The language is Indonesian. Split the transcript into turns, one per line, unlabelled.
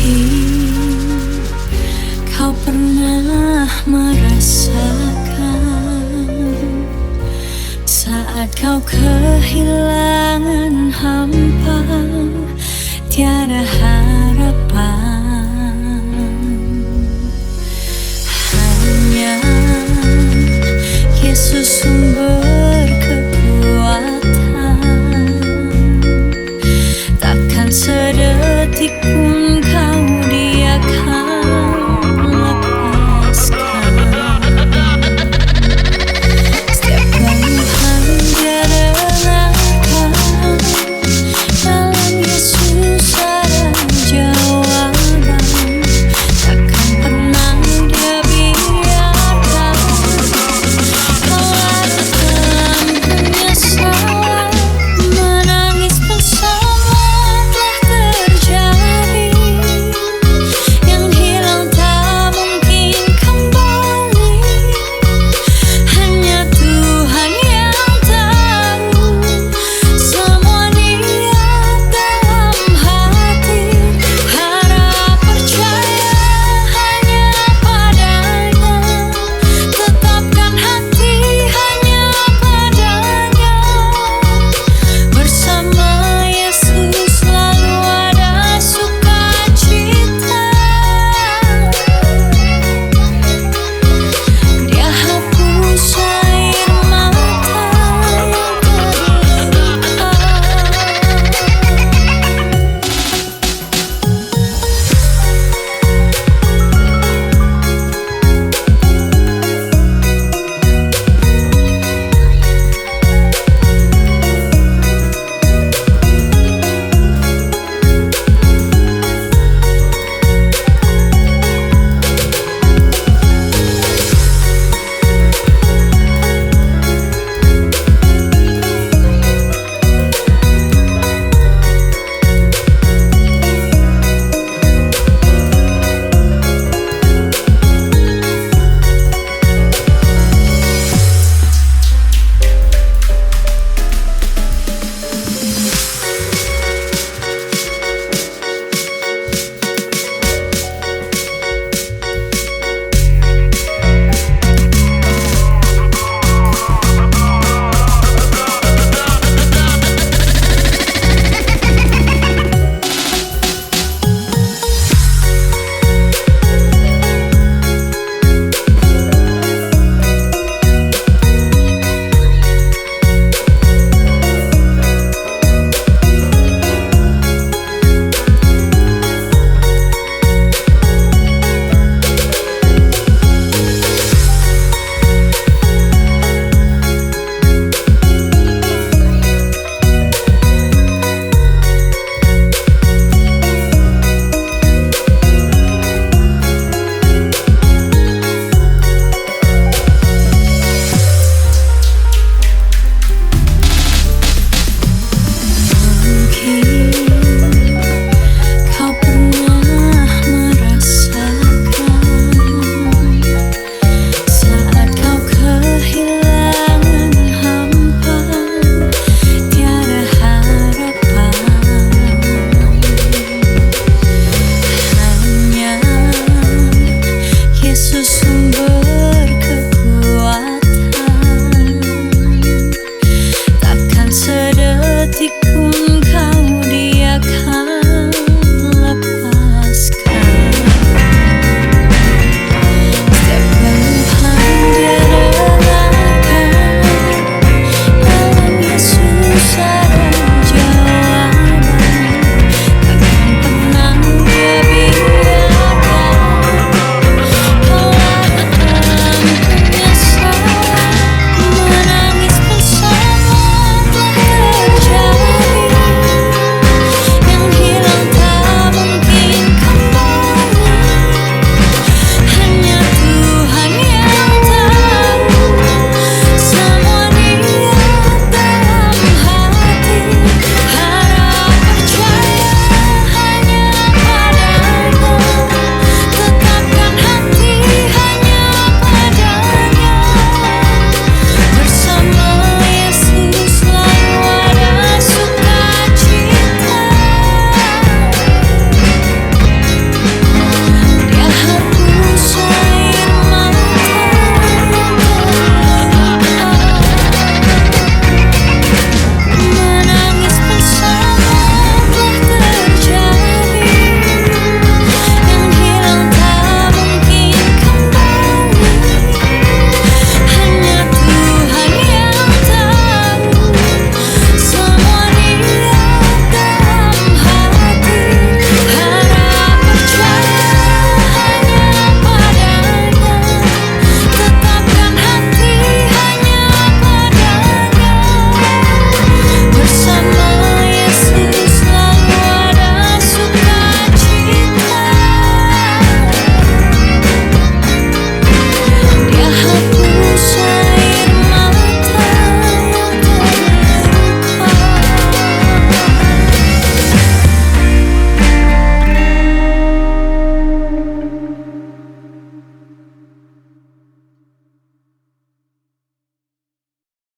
Mungkin kau pernah merasakan saat kau kehilangan hampa, tiada harapan. Hanya Yesus sumber kekuatan, takkan sedetik pun kau Dia akan lepaskan. Setiap keluhan Dia dengarkan, dalam Yesus ada jawaban. Takkan pernah Dia biarkan kau larut dalam penyesalan, menangis pun semua telah terjadi. Yang hilang tak mungkin kembali, hanya Tuhan yang tahu semua niat dalam hati. Harap percaya hanya padanya, tetapkan hati hanya padanya. Bersama Yesus selalu ada sukacita. Dia hapus air mata yang terluka. Mungkin